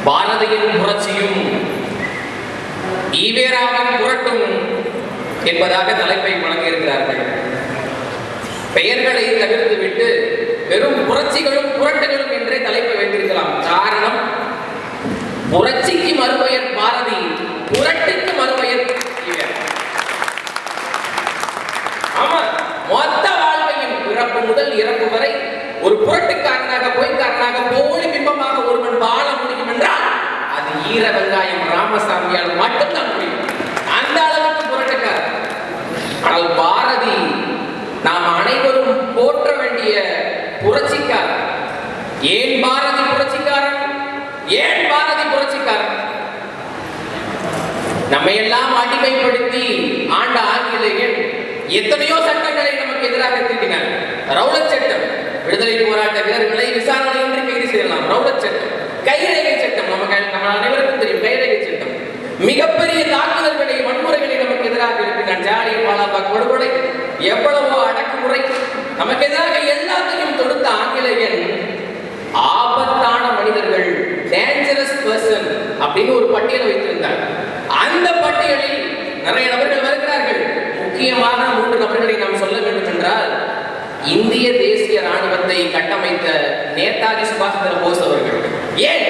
பாரதியின் புரட்சியும் ஈவேராவின் புரட்டும் என்பதாக தலைப்பை வழங்கியிருக்கிறார்கள். பெயர்களை தவிர்த்துவிட்டு வெறும் புரட்சிகளும் புரட்டுகளும் என்றே தலைப்பை வைத்திருக்கலாம். காரணம், புரட்சிக்கு மறுபெயர் பாரதி, புரட்டுக்கு மறுபெயர் ஈவேரா. ஆமா, மொத்த வாழ்வையும் பிறப்பு முதல் இறப்பு வரை ஒரு புரட்டுக்காரனாக பொய்க்காரனாக போலி பிம்பமாக ஒருவன் வாழ முடியும் என்றால் அது ஈர வெங்காயம் ராமசாமியால் மட்டும்தான் முடியும். அந்த அளவுக்கு புரட்டுக்காரர். ஆனால் பாரதி நாம் அனைவரும் போற்ற வேண்டிய புரட்சிக்காரர். ஏன் பாரதி புரட்சிக்காரன்? ஏன் பாரதி புரட்சிக்காரன்? நம்மை எல்லாம் அடிமைப்படுத்தி ஆண்ட ஆங்கிலேயன் எத்தனையோ சட்டங்களை நமக்கு எதிராக தீட்டினார். ரவுலட் சட்டம், விடுதலை போராட்ட வீரர்களை விசாரணையின்றி கைது செய்யலாம். ரவுலட் சட்டம், கைரேகை சட்டம், நம்ம அனைவருக்கும் தெரியும். கைரேகை சட்டம் மிகப்பெரிய தாக்குதல்களை, வன்முறைகளை நமக்கு எதிராக இருக்கிறார். ஜாலியன் வாலாபாக் படுகொலை, எவ்வளவோ அடக்குமுறை, நமக்கு எதிராக எல்லாத்தையும் தொடுத்த ஆங்கிலேயன் ஆபத்தான மனிதர்கள், டேஞ்சரஸ் பர்சன் அப்படின்னு ஒரு பட்டியலை வைத்திருந்தார். அந்த பட்டியலில் நிறைய நபர்கள் வருகிறார்கள். முக்கியமான 3 நபர்களை நாம் சொல்ல வேண்டும் என்றால், இந்திய தேசிய ராணுவத்தை கட்டமைத்த நேதாஜி சுபாஷ் சந்திர போஸ் அவர்கள். ஏன்?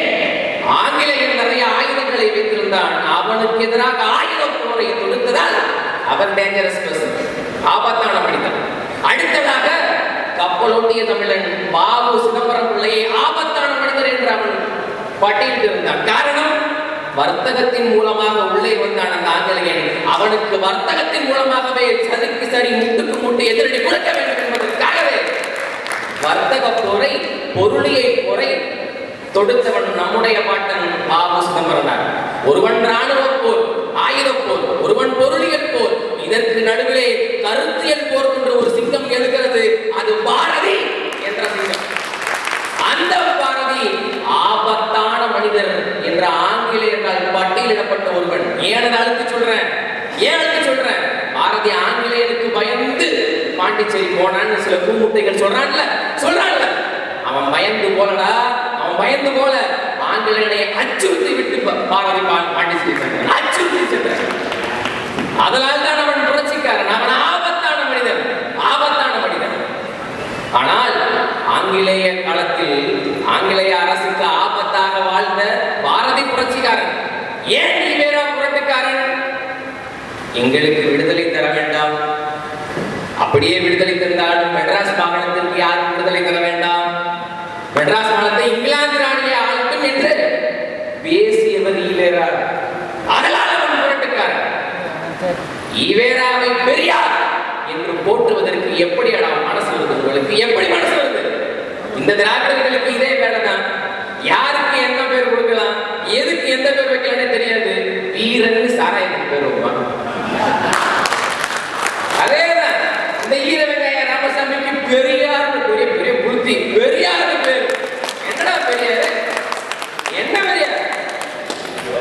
ஆங்கிலேயன் நிறைய ஆயுதங்களை வைத்திருந்தான். அவனுக்கு எதிராக ஆயுத போரை தொடுத்ததால் அவர் டேஞ்சரஸ் பர்சன், ஆபத்தான மனிதன். அடுத்ததாக கப்பலோட்டிய தமிழன் பாபு சிதம்பரம் பிள்ளையை ஆபத்தான மனிதர் என்று அவன் பட்டியலிட்டிருந்தான். காரணம், வர்த்தகத்தின் மூலமாக உள்ளே வந்தான் அந்த ஆங்கிலேயன். அவனுக்கு வர்த்தகத்தின் மூலமாகவே சதுக்கு சரி, முட்டுக்கு முட்டு எதிரடி கொடுக்க வேண்டும் என்பதற்காகவே வர்த்தக போரை, பொருளியை போரை தொடுத்தவன் நம்முடைய பாட்டன் பாபு சிதம்பரம். ஒருவன் ராணுவ போர், ஆயுத போர், ஒருவன் பொருளியல் போர், இதற்கு நடுவிலே கருத்தியல் போர் என்று ஒரு சிங்கம் எழுகிறது. அது பாரதி என்ற சிங்கம். அந்த பாரதி ஆபத்தான மனிதர் என்ற ஆங்கிலேயர்களால் பட்டியலிடப்பட்ட ஒருவன். ஏன் அழுத்தி சொல்றேன்? பாரதி ஆங்கிலேயருக்கு பயந்து பாண்டிச்சேரி போனான்னு சில கூமுட்டைகள் சொல்றான்ல. அவன் பயந்து போலடா, அவன் பயந்து போல ஆங்கிலேயனை அச்சுறுத்தி விட்டு பாரதி பாண்டிச்சேரி அச்சுறுத்தி சென்றான். அதனால் தான் அவன் புரட்சிக்காரன். அவன் ஆபத்தான மனிதன். ஆனால் ஆங்கிலேய காலத்தில் ஆங்கிலேய அரசுக்கு ஆபத்தாக வாழ்ந்த பாரதி புரட்சிக்காரன். ஏன் ஈவேரா புரட்டுக்காரன்? எங்களுக்கு விடுதலை தர வேண்டாம். அப்படியே விடுதலை தந்தாலும் மெட்ராஸ் மாகாணத்திற்கு யாரும் விடுதலை தர வேண்டாம். மெட்ராஸ் மாகாணத்தை இங்கிலாந்து ராணியை ஆளட்டும் என்று பேசியவர் ஈவேரா. அதனால் அவன் புரட்டுக்காரன். ஈவேராவை பெரியார் என்று போற்றுவதற்கு எப்படி மனசு வருது? உங்களுக்கு எப்படி மனசு வருது? இந்த திராவிடர்களுக்கு இதே வேலை தான். யாருக்கு என்ன பேர் கொடுக்கலாம், எதுக்கு எந்த பேர் வைக்கலாம்னு தெரியாது. வீரன்னு சாராயத்துக்கு பேர் வைப்பாங்க. அதேதான் இந்த ஈர வெங்காய ராமசாமிக்கு பெரியார் பெரிய பெரிய புத்தி. பெரியார் பேர் என்னடா பெரியார்? என்ன பெரியார்?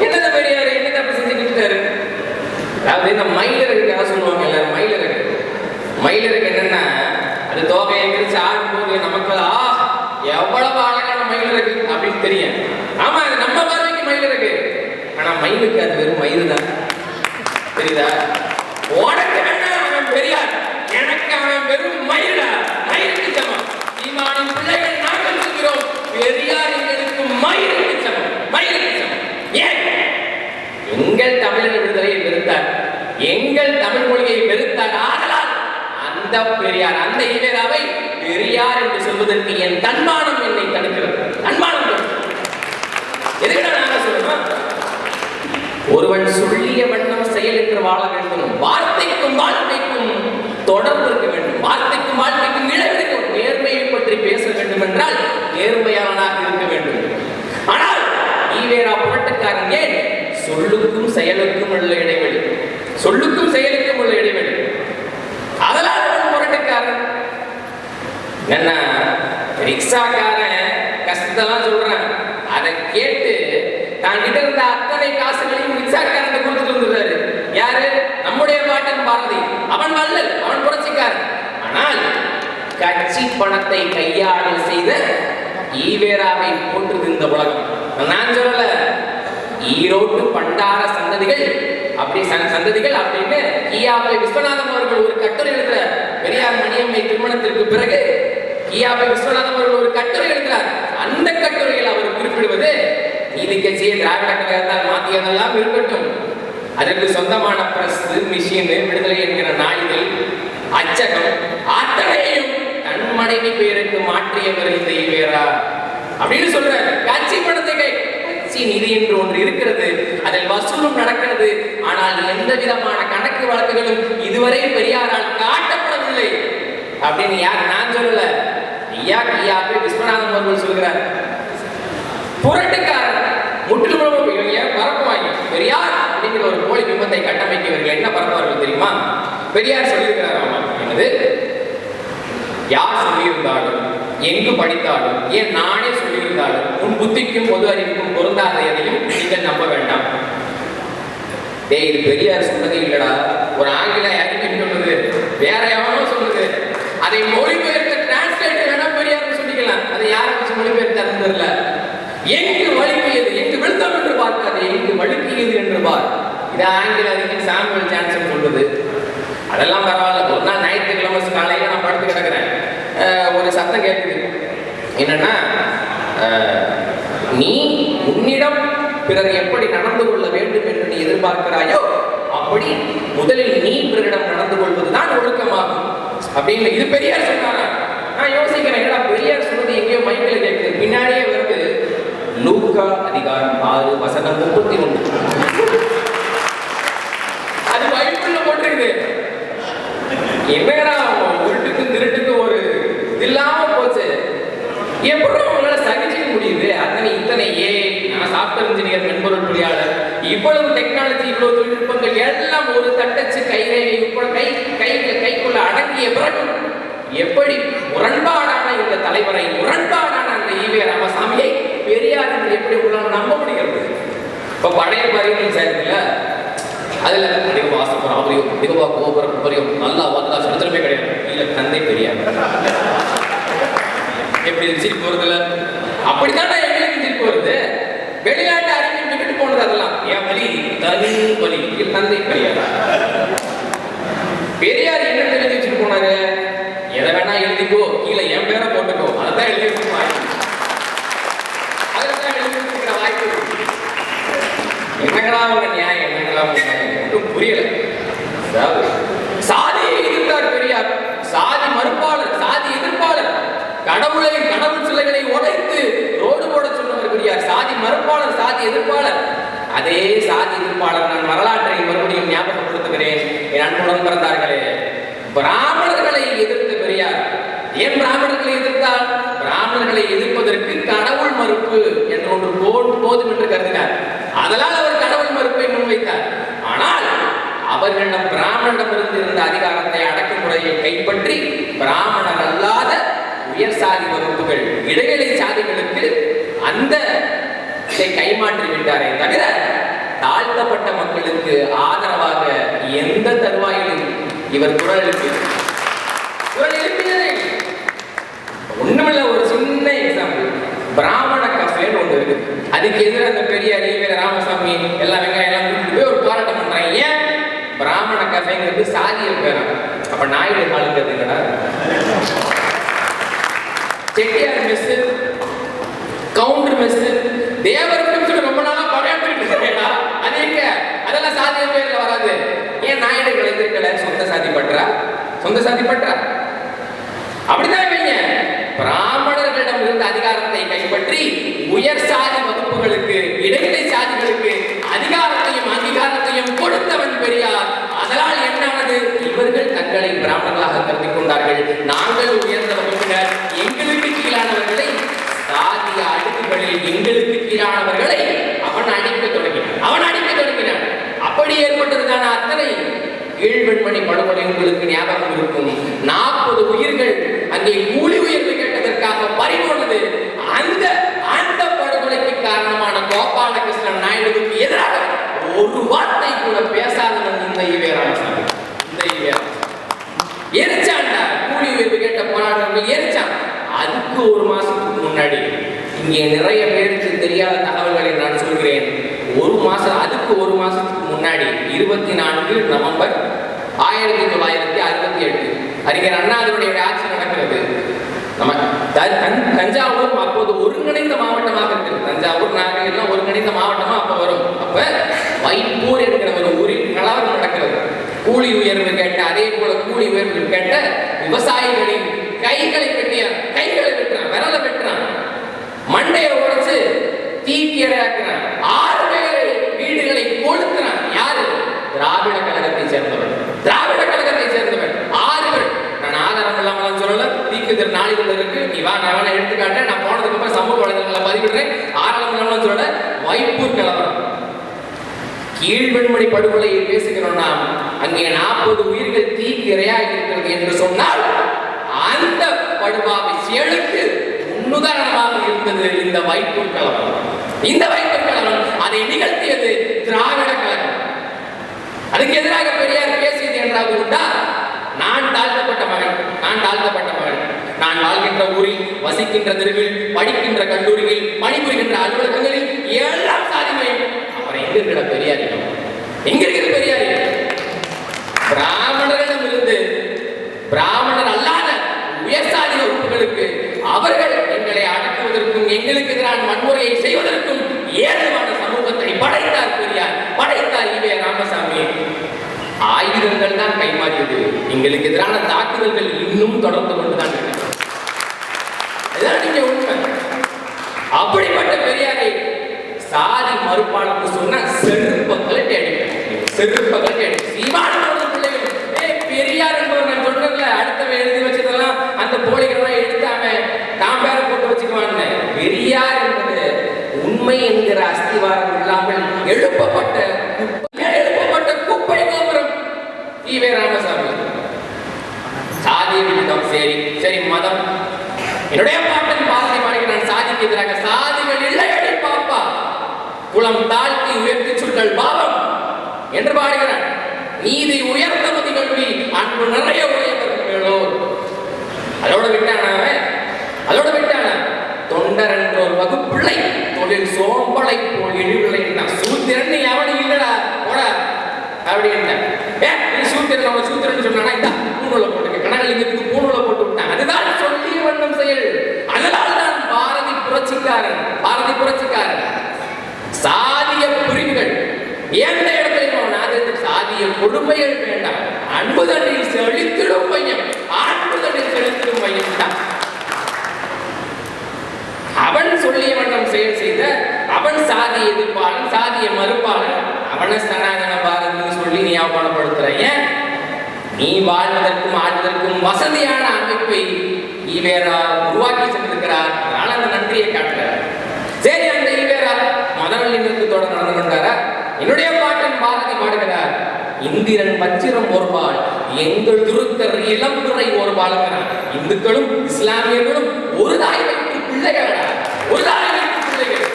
என்னதான் பெரியார்? என்ன தப்பு செஞ்சுக்கிட்டாரு? அதாவது இந்த மயிலருக்கு யாரும் சொல்லுவாங்க, எல்லாரும் மயிலருக்கு என்னன்னா, அது தோகையை விரிச்சு ஆடும்போது நமக்கு எவ்வளவு அழகான மயில் இருக்கு அப்படின்னு தெரியும். ஆமா, அது நம்ம பார்வைக்கு மயில் இருக்கு. ஆனா மயிலுக்கு அது வெறும் மயில் தான். தெரியுதா? உனக்கு வேணா அவன் பெரியார், எனக்கு அவன் வெறும் மயிலா. மயிலுக்கு சமம். சீமானின் பிள்ளைகள் நாங்கள் சொல்கிறோம், பெரியார் எங்களுக்கு மயிலுக்கு சமம். ஏன்? எங்கள் தமிழர் விடுதலையை வெறுத்தார், எங்கள் தமிழ் மொழியை வெறுத்தார். ஆதலால் அந்த பெரியார், அந்த ஈவேராவை பெரியார் என்று சொல்வதற்கு என் தன்மானம் என்னை தடுக்கிறது. எதுக்கு நாங்க சொல்றோம்? ஒருவன் சொல்லிய வண்ணம் செயல் என்று வாழ வேண்டும். வார்த்தைக்கும் வாழ்க்கைக்கும் தொடர்பு இருக்க வேண்டும். வார்த்தைக்கும் வாழ்க்கைக்கும் இடைவெளி. நேர்மையை பற்றி பேச வேண்டும் என்றால் நேர்மையாளனாக இருக்க வேண்டும். ஆனால் ஈவேரா புரட்டுக்காரன். ஏன்? சொல்லுக்கும் செயலுக்கும் உள்ள இடைவெளி. அதனால் புரட்டுக்காரன். என்ன ரிக்ஷாக்காரன் கஷ்டத்தெல்லாம் சொல்றான், அதை கேட்டு தான் கிட்ட இருந்த அத்தனை காசுகளையும் ரிக்ஷாக்காரன் கொடுத்துட்டு வந்துடுறாரு. யாரு? நம்முடைய பாட்டன் பாரதி. அவன் வள்ளல், அவன் புரட்சிக்காரன். ஆனால் கட்சி பணத்தை கையாடல் செய்த ஈவேராவை போற்றுது இந்த உலகம். நான் சொல்லல, ஈரோட்டு பண்டார சந்ததிகள் அப்படி சந்ததிகள் அப்படின்னு கியாபை விஸ்வநாதம் அவர்கள் ஒரு கட்டுரை எழுதுறார். பெரியார் மணியம்மை திருமணத்திற்கு பிறகு கியாபை விஸ்வநாதம் அவர்கள் ஒரு கட்டுரை எழுதுறார். அந்த கட்டுரையில் அவர் குறிப்பிடுவது நீதி கட்சியை திராவிட கழகத்தால் மாற்றியதெல்லாம் இருக்கட்டும், அதற்கு சொந்தமான பிரஸ், மிஷின், விடுதலை என்கிற நாளிதழ், அச்சகம் அத்தனையும் தன் மனைவி பெயருக்கு மாற்றியவர் இந்த ஈவேரா அப்படின்னு சொல்றாரு. கட்சி பணத்தை கட்சி நிதி என்று ஒன்று இருக்கிறது, அதில் வசூலும் நடக்கிறது. ஆனால் எந்த விதமான கணக்கு வழக்குகளும் இதுவரை பெரியாரால் காட்டப்படவில்லை அப்படின்னு யார் நான் சொல்லல, ஐயா கியாபை விஸ்வநாதம் அவர்கள் சொல்கிறார். புரட்டுக்காரன் முற்றிலும் இவங்க பரப்புவாங்க. பெரியார் அப்படிங்கிற ஒரு போலி பிம்பத்தை கட்டமைக்க இவர்கள் என்ன பரப்புவார்கள் தெரியுமா? பெரியார் சொல்லியிருக்கிறார். என்னது யார் சொல்லியிருந்தாலும் எங்கு படித்தாலும் ஏன் நானே சொல்லியிருந்தாலும் உன் புத்திக்கும் பொது அறிவுக்கும் பொருந்தாத எதையும் நீங்கள் நம்ப வேண்டாம். இது பெரியார் சொன்னதே இல்லடா, ஒரு ஆங்கில அறிக்கை சொன்னது, வேற எவனோ சொன்னது. அதை மொழிபெயர்த்த டிரான்ஸ்லேட்டர் வேணா பெரியார் சொல்லிக்கலாம். அதை யாரும் மொழிபெயர்த்து தெரியல. எங்கு வழுக்கியது, எங்கு விழுந்தோம் என்று பார்க்காது, எங்கு வழுக்கியது என்று பார். இது ஆங்கில அறிஞர் சாமுவேல் ஜான்சன் சொல்றது. அதெல்லாம் பரவாயில்ல. ஒரு நாள் ஞாயிற்றுக்கிழமை காலையில நான் படுத்து கிடக்கிறேன். ஒரு சத்தம் கேட்குது. என்னன்னா, நீ உன்னிடம் பிறர் எப்படி நடந்து கொள்ள வேண்டும் என்று நீ எதிர்பார்க்கிறாயோ அப்படி முதலில் நீ பிறரிடம் நடந்து கொள்வதுதான் ஒழுக்கமாகும் அப்படின்னு இது பெரியார் சொன்னாங்க. நான் யோசிக்கிறேன், என்னடா பெரியார் சொன்னது எங்கேயோ மைக்கில் கேட்குது, பின்னாடியே வருது. லூக்கா அதிகாரம் 6 வசனம் 31. அது பைபிள்ல போட்டிருக்குது. என்னடா உருட்டுக்கும் திருட்டுக்கும் ஒரு இல்லாம போச்சு. எப்படி உங்களால சகிச்சுக்க முடியுது? அத்தனை இத்தனை நான் சாஃப்ட்வேர் இன்ஜினியர், மென்பொருள் பொறியாளர், இவ்வளவு டெக்னாலஜி, இவ்வளவு தொழில்நுட்பங்கள் எல்லாம் ஒரு தட்டச்சு கைரேகை கைக்குள்ள அடங்கிய பிறகு எப்படி முரண்பாடான இந்த தலைவரை, முரண்பாடான அந்த ஈவே ராமசாமியை பெரியார் என்று எப்படி உங்களால் நம்ப முடிகிறது? இப்ப பழைய பரிவுகள் சேர்க்கல, அதுல அதிக வாசப்பரம் அவரையும் அதிகவா கோபுரம் பரியும் நல்லா வந்தா சரித்திரமே கிடையாது. இல்ல தந்தை பெரியார் எப்படி சிரிப்பு வருதுல, அப்படித்தான் எங்களுக்கு சிரிப்பு வருது. வெளிநாட்டு அறிக்கை விட்டு போனது அதெல்லாம் என் வழி தனி வழி. தந்தை பெரியார் பெரியார் என்ன எழுதி வச்சுட்டு போனாரு? எதை வேணா எழுதிக்கோ, கீழே என் பேரை போட்டுக்கோ, அதான் எழுதி வச்சுருப்பாங்க. அதுதான் எழுதி வச்சுக்கிற வாய்ப்பு. என்னங்களா உங்க நியாயம், என்னங்களா உங்க நியாயம் புரியல. சாதியை எதிர்த்தார் பெரியார். சாதி மறுப்பாளர், சாதி எதிர்ப்பாளர், கடவுள் சிலைகளை உடைத்து ரோடு போட சொன்னவர் பெரியார். சாதி மறுப்பாளர், சாதி எதிர்ப்பாளர். அதே சாதி எதிர்ப்பாளர் நான் வரலாற்றை மறுபடியும் ஞாபகப்படுத்துகிறேன். என் அன்புடன் பிறந்தார்களே, பிராமணர்களை எதிர்த்த பெரியார். ஏன் பிராமணர்களை எதிர்த்தால்? பிராமணர்களை எதிர்ப்பதற்கு கடவுள் மறுப்பு என்ற ஒன்று போதும் என்று கருதினார். அதனால் அவர் கடவுள் மறுப்பை முன்வைத்தார். ஆனால் அவர்களிடம் பிராமணரிடமிருந்து இருந்த அதிகாரத்தை, அடக்குமுறையை கைப்பற்றி பிராமணர் அல்லாத உயர் சாதி வகுப்புகள், இடைநிலை சாதிகளுக்கு அந்த கைமாற்றி விட்டாரே தவிர தாழ்த்தப்பட்ட மக்களுக்கு ஆதரவாக எந்த தருவாயிலும் இவர் குரல் எழுப்பியதே ஒண்ணுமில்ல. ஒரு சின்ன எக்ஸாம்பிள், பிராமண கஃபேன்னு ஒன்று இருக்கு. அதுக்கு எதிராக அந்த பெரியார் ஈவே ராமசாமி எல்லாம் வெங்காயம் எல்லாம் கூட்டிட்டு போய் ஒரு போராட்டம் பண்றாங்க. ஏன்? பிராமண கஃபேங்கிறது சாதியல் பேரா. அப்ப நாயுடு காலுங்கிறது இல்லடா. செட்டியார் மெஸ், கவுண்டர் மெஸ், தேவருக்கு ரொம்ப நாளா படையாற்றிட்டு இருக்கேடா. அது எங்க? அதெல்லாம் சாதியல் பேர்ல வராது. ஏன் நாயுடுகள் எதிர்க்கல? சொந்த சாதி பற்றா அப்படிதான் வைங்க. பிராமணர்களிடம் இருந்த அதிகாரத்தை கைப்பற்றி உயர் சாதி வகுப்புகளுக்கு, இடைநிலை சாதிகளுக்கு அதிகாரத்தையும் அங்கீகாரத்தையும் கொடுத்தவன் பெரியார். அதனால் என்னானது? இவர்கள் தங்களை பிராமணர்களாக கருதி கொண்டார்கள். நாங்கள் உயர்ந்த வகுப்பினர், எங்களுக்கு கீழானவர்களை, சாதிய அடுக்குகளில் எங்களுக்கு கீழானவர்களை அவன் அடிக்க தொடங்கினான். அப்படி ஏற்பட்டதுதான அத்தனை கீழ்வெண்மணி படுகொலை உங்களுக்கு ஞாபகம் இருக்கும். 40 உயிர்கள் அங்கே கூலி உயர்வு கேட்டதற்காக பறிபோனது. அந்த படுகொலைக்கு காரணமான கோபாலகிருஷ்ணன் நாயுடுவுக்கு எதிராக ஒரு வார்த்தை கூட பேசாதவன் இந்த ஈவே ராமசாமி. எரிச்சான்டா, கூலி உயர்வு கேட்ட போராட்டங்கள் எரிச்சான். அதுக்கு ஒரு மாசத்துக்கு முன்னாடி இங்கே நிறைய பேருக்கு தெரியாத தகவல்களை நான் சொல்கிறேன். 1 அதுக்கு ஒரு மாசத்துக்கு முன்னாடி 24 நவம்பர் 1968 அறிஞர் அண்ணாதுரையுடைய ஆட்சி நடக்கிறது. நம்ம தஞ்சாவூர் அப்போது ஒருங்கிணைந்த மாவட்டமாக இருக்குது. தஞ்சாவூர் நாகை எல்லாம் ஒருங்கிணைந்த மாவட்டமா அப்ப வரும். அப்ப வைப்பூர் என்கிற ஒரு ஊரில் கலவரம் நடக்கிறது. கூலி உயர்வு கேட்ட, அதே போல கூலி உயர்வு கேட்ட விவசாயிகளின் கைகளை வெட்டுறான், விரலை வெட்டுறான், மண்டையை உடைச்சு தீக்கிரையாக்குறான், 6 பேரை வீடுகளை கொளுத்துறான். யாரு? திராவிட கழகத்தை சேர்ந்தவன், 6 பேர். நான் ஆதாரம் இல்லாம சொல்லல, தீக்குதிர் நாளிதழ் இருக்கு, நீ வா, நான் வேணா எடுத்துக்காட்டேன். நான் போனதுக்கு அப்புறம் சமூக வலைதளங்களை பதிவிடுறேன். ஆதாரம் இல்லாம சொல்ல வைப்பூர் கலவரம். கீழ்வெண்மணி படுகொலையை பேசுகிறோம்னா அங்கே 40 உயிர்கள் தீக்கு இரையாக இருக்கிறது என்று சொன்னால் அந்த படுபாவை செயலுக்கு முன்னுதாரணமாக இருந்தது இந்த வைப்பூர் கலவரம். இந்த வைப்பூர் கலவரம் அதை நிகழ்த்தியது திராவிட கழகம். அதுக்கு எதிராக பெரியார் பேசியது என்றாவது உண்டா? நான் தாழ்த்தப்பட்ட மகன், நான் வாழ்கின்ற ஊரில், வசிக்கின்ற தெருவில், படிக்கின்ற கல்லூரியில், பணிபுரிகின்ற அலுவலகங்களில் எல்லாம் சாதிமயம். அவரை எங்க இருக்கிற பெரியார்? எங்க இருக்கிற பெரியார்? பிராமணரிடம் இருந்து பிராமணர் அல்லாத உயர்சாதி வகுப்புகளுக்கு அவர்கள் எங்களை அடக்குவதற்கும் எங்களுக்கு எதிரான வன்முறையை செய்வதற்கும் ஏதுவான சமூகத்தை படைத்தார் பெரியார், படைத்தார் ஈவே ராமசாமி. ஆயுதங்கள் தான் கைமாறியது, எங்களுக்கு எதிரான தாக்குதல்கள் இன்னும் தொடர்ந்து கொண்டுதான் இருக்கு. உண்மை. அப்படிப்பட்ட பெரியாரை சாதி மறுப்பாளர் சொன்னா செருப்பங்களை பெரியார் என்பவர் நான் சொல்றேன்ல, அடுத்தவன் எழுதி வச்சதெல்லாம் அந்த போலிகள்லாம் எடுத்தாம தான் பேரை போட்டு வச்சுக்குவான்னு. பெரியார் என்பது உண்மை என்கிற அஸ்திவாரம் இல்லாமல் எழுப்பப்பட்ட குப்பை கோபுரம் ஈவே ராமசாமி. சாதி விகிதம் சரி மதம். என்னுடைய பாட்டன் பாரதி பாடிக்கிறான் சாதிக்கு எதிராக. சாதிகள் இல்லையடி பாப்பா, குலம் தாழ்த்தி உயர்த்தி சொல்லல் பாவம் என்று பாடுகிறான். நீதி உயர்ந்த மதிகல்வி, அன்பு நிறைய உயர்ந்தோ. அதோட விட்டான தொண்டர் என்ற ஒரு வகுப்பிள்ளை தொழில் சோம்பலை போல் இழிவில்லை. சூத்திரன் எவனும் இல்லடா போட அப்படின்னு சூத்திரன் சொன்னா இந்த பூணூலை போட்டு கனகலிங்கத்துக்கு பூணூலை போட்டு விட்டான். அதுதான் சொல்லிய வண்ணம் செயல். அதனால்தான் பாரதி புரட்சிக்காரன். சாதிய பிரிவுகள் எந்த இடத்திலும் சாதிய கொடுமைகள் வேண்டாம். அன்புதனில் செழித்திடும் மையம், தான் அவன் சொல்லிய வண்ணம் செயல் செய்த அவன் சாதிய எதிர்ப்பாளன், சாதிய மறுப்பாளன். அவனை சனாதன பாரதி சொல்லி நீ அவமானப்படுத்துற. ஏன்? நீ வாழ்வதற்கும் ஆழ்வதற்கும் வசதியான அமைப்பை ஈவேரா உருவாக்கி சென்றிருக்கிறார். அதனால அந்த நன்றியை காட்டுறார். சரி, அந்த ஈவேரா மதநல்லிணக்கத்தோட நடந்து கொண்டாரா? என்னுடைய பாட்டன் பாரதி பாடுகிறார், இந்திரன் வச்சிரம் ஒருபால், எங்கள் துருக்கர் இளம்புரை ஒருபால். இந்துக்களும் இஸ்லாமியர்களும் ஒரு தாய் வைத்து பிள்ளைகள்,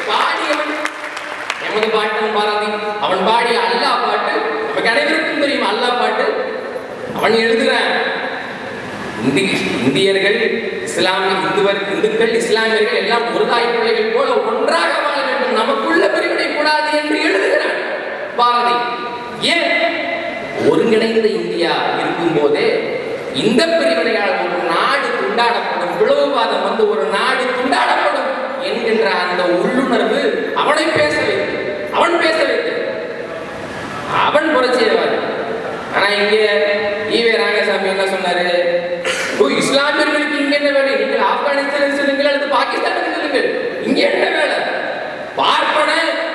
பாடியவன் எமது பாட்டன் பாரதி. அவன் பாடிய அல்லா பாட்டு நமக்கு அனைவருக்கும் தெரியும். அல்லா பாட்டு அவன் எழுதுகிறான், இந்தியர்கள் இந்துக்கள் இஸ்லாமியர்கள் எல்லாம் ஒரு தாய் பிள்ளைகள் போல ஒன்றாக வாழ வேண்டும், நமக்குள்ள பிரிவினை கூடாது என்று எழுதுகிறான் பாரதி. ஏன்? ஒருங்கிணைந்த இந்தியா இருக்கும் போதே இந்த பிரிவினையால் ஒரு நாடு துண்டாடப்படும், பிளவுவாதம் வந்து ஒரு நாடு துண்டாடப்படும் என்கின்ற அந்த உள்ளுணர்வு அவனை பேச வைத்து அவன் புரட்சியவாதி. ஆனா இங்க ஈவே ராமசாமி என்ன சொன்னாரு? இஸ்லாமியர்களுக்கு இங்க என்ன வேலை? நீங்கள் ஆப்கானிஸ்தான் சொல்லுங்கள் அல்லது பாகிஸ்தானுக்கு சொல்லுங்கள், இங்க என்ன வேலை? பார்ப்பன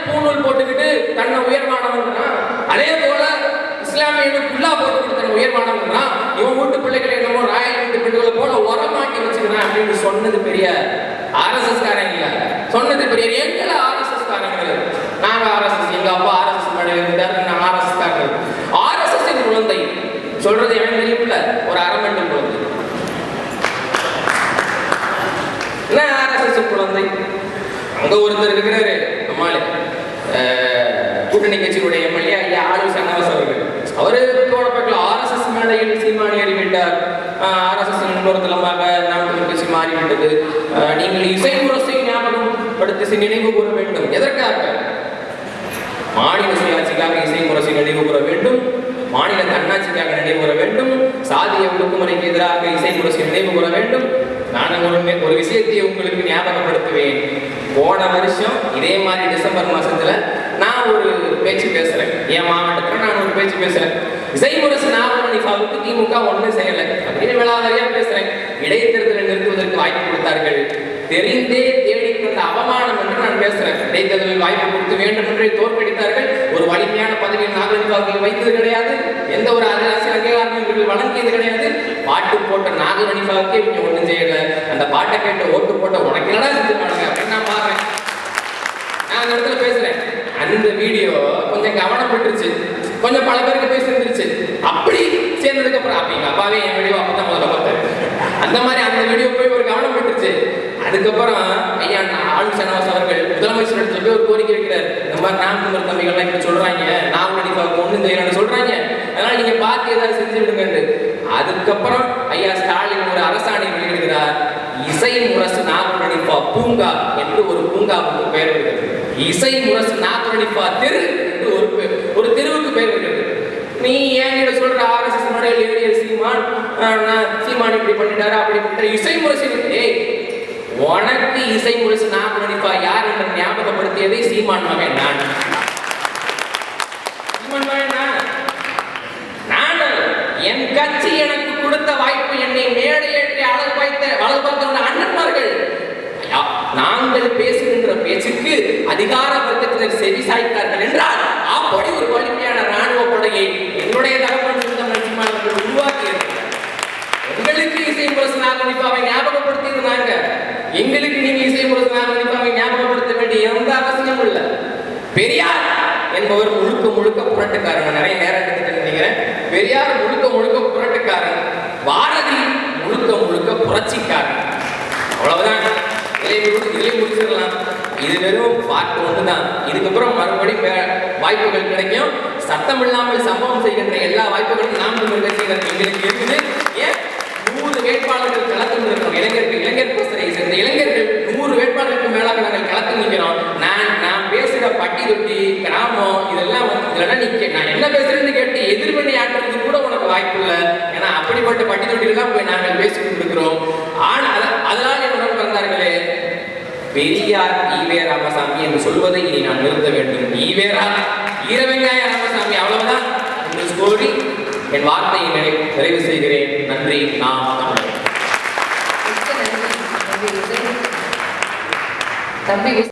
பூணூல் போட்டுக்கிட்டு தன்னை உயர்வானவன், அதே போல இஸ்லாமியனுக்கு உள்ளா போட்டுக்கிட்டு தன்னை உயர்வானவன், இவன் வீட்டு பிள்ளைகளை என்னமோ ராயல் வீட்டு பிள்ளைகளை போல உரமாட்டி வச்சுக்கிறான் அப்படின்னு சொன்னது பெரிய RSS காரங்க இல்ல, சொன்னது பெரிய எங்களை RSS காரங்க. நாங்க RSS, எங்க அப்பா RSS இருந்தார், RSS காரங்க. RSS குழந்தை சொல்றது எனக்கு தெரியும்ல, ஒரு அரமெண்டல் குழந்தை. என்ன RSS குழந்தை? அங்க ஒருத்தர் இருக்கிறாரு, நம்மாலே கூட்டணி கட்சியினுடைய எம்எல்ஏ ஐயா ஆளு சன்னவாஸ் அவர்கள். அவரு பக்கத்தில் RSS மேடையில் சீமானி அறிவிட்டார். RSS இன்னொருத்தலமாக நாம் கட்சி மாறிவிட்டது, நீங்கள் இசை முரசை ஞாபகம் படுத்தி நினைவு கூற வேண்டும். எதற்காக? மாநில சுயாட்சிக்காக இசை முரசை நினைவு கூற வேண்டும், மாநில தன்னாட்சிக்காக நினைவு கூற வேண்டும், சாதிய ஒடுக்குமுறைக்கு எதிராக இசை முரசை நினைவு கூற வேண்டும். நான் ஒரு விஷயத்தை உங்களுக்கு ஞாபகப்படுத்துவேன். போன வருஷம் இதே மாதிரி டிசம்பர் மாசத்துல நான் ஒரு பேச்சு பேசுறேன், என் மாவட்டத்துல நான் ஒரு பேச்சு பேசுறேன். இசை முரசு நாகமணிக்காவுக்கு திமுக ஒண்ணு செய்யலை அப்படின்னு விளாவரியா பேசுறேன். இடைத்தேர்தலை நிறுத்துவதற்கு வாய்ப்பு கொடுத்தார்கள், தெரிந்தே தேடி தந்த அவமானம் என்று நான் பேசுறேன். இடைத்தேர்தலில் வாய்ப்பு கொடுத்து வேண்டும் என்று தோற்கடித்தார்கள். ஒரு வலிமையான பதவியில் நாகமணிக்காவுக்கு வைத்தது கிடையாது, எந்த ஒரு அரசியல் அங்கீகாரம் இவர்கள் வழங்கியது கிடையாது. பாட்டு போட்ட நாகமணிக்காவுக்கே இவங்க ஒன்றும் செய்யல. அந்த பாட்டை கேட்டு ஓட்டு போட்ட உனக்கு என்னடா செஞ்சுருவானுங்க அப்படின்னு நான் பாக்குறேன். நான் அந்த இடத்துல பேசுறேன். அந்த வீடியோ கொஞ்சம் கவனம் பெற்றுச்சு, கொஞ்சம் பல பேருக்கு போய் சேர்ந்துருச்சு. அப்படி சேர்ந்ததுக்கு அப்புறம் அப்ப எங்க அப்பாவே என் வீடியோ அப்பதான் முதல்ல பார்த்தாரு. அந்த மாதிரி அந்த வீடியோ போய் ஒரு கவனம் பெற்றுச்சு. அதுக்கப்புறம் ஐயா ஆளும் சனவாஸ் அவர்கள் முதலமைச்சர் போய் ஒரு கோரிக்கை வைக்கிறார். இந்த மாதிரி நாம் தமிழ் தம்பிகள்லாம் இப்படி சொல்றாங்க, நாகமணிக்காவுக்கு ஒண்ணு செய்யணும்னு சொல்றாங்க, அதனால நீங்க பார்த்து ஏதாவது செஞ்சு விடுங்க. அதுக்கப்புறம் ஐயா ஸ்டாலின் ஒரு அரசாணை வெளியிடுகிறார். இசை முரசு நாகமணிப்பா பூங்கா என்று ஒரு பூங்காவுக்கு பெயர் வருகிறது. இசை முரசு நாகமணிப்பா தெரு என்று ஒரு தெருவுக்கு பெயர் வருகிறது. நீ ஏன் சொல்ற RSS ஏறிய சீமான் இப்படி பண்ணிட்டாரு அப்படி பண்ணிட்டாரு. இசை முரசு உனக்கு இசை முரசு நாகமணிப்பா யார் என்று ஞாபகப்படுத்தியதை சீமான் மகன் நான். என் கட்சி எனக்கு கொடுத்த வாய்ப்பு, என்னை மேடையேற்றி அழகு பார்த்த அண்ணன்மார்கள். நாங்கள் பேசுகின்ற பேச்சுக்கு அதிகார வர்க்கத்தினர் செவி சாய்த்தார்கள் என்றால் அப்படி ஒரு வலிமையான ராணுவ படையை என்னுடைய தகவல் உருவாக்கி எங்களுக்கு இசை முரசு நாகமணிப்பாவை ஞாபகப்படுத்தியது நாங்க. எங்களுக்கு நீங்க இசை முரசு நாகமணிப்பாவை ஞாபகப்படுத்த வேண்டிய எந்த அவசியமும் இல்லை. பெரியார் என்பவர் முழுக்க முழுக்க புரட்டுக்காரன். நிறைய நேரம் எடுத்துட்டு நினைக்கிறேன். பெரியார் முழுக்க முழுக்க புரட்டுக்காரன், பாரதி முழுக்க முழுக்க புரட்சிக்காரன். அவ்வளவுதான். இதிலே முடிச்சிடலாம். இது வெறும் பார்ட் ஒண்ணுதான். இதுக்கப்புறம் மறுபடியும் வாய்ப்புகள் கிடைக்கும். சத்தம் இல்லாமல் சம்பவம் செய்கின்ற எல்லா வாய்ப்புகளும் நாம் தமிழ் கட்சிகள் எங்களுக்கு இருக்குது. ஏன் 100 வேட்பாளர்கள் களத்தில் இருக்கிறோம். இளைஞர் பிரச்சனை சேர்ந்த இளைஞர்கள் 100 வேட்பாளருக்கு மேலாக நாங்கள் களத்தில் நிற்கிறோம். நான் பேசுற பட்டி தொட்டி கிராமம் இதெல்லாம் இதெல்லாம் நான் என்ன பேசுறேன்னு கேட்டு எதிர்வினை ஆற்றுறது கூட உனக்கு வாய்ப்பு இல்லை. ஏன்னா அப்படிப்பட்ட பட்டி தொட்டிலாம் போய் நாங்கள் பேசிக்கிட்டு இருக்கிறோம். ஆனால் அதனால் என்னுடன் பிறந்தார்களே, பெரியார் ஈவே ராமசாமி என்று சொல்வதை இனி நான் நிறுத்த வேண்டும். ஈவேரா ஈரவெங்காய ராமசாமி, அவ்வளவுதான் என்று சொல்லி என் வார்த்தையை நிறைவு செய்கிறேன். நன்றி. நாம் தமிழர்.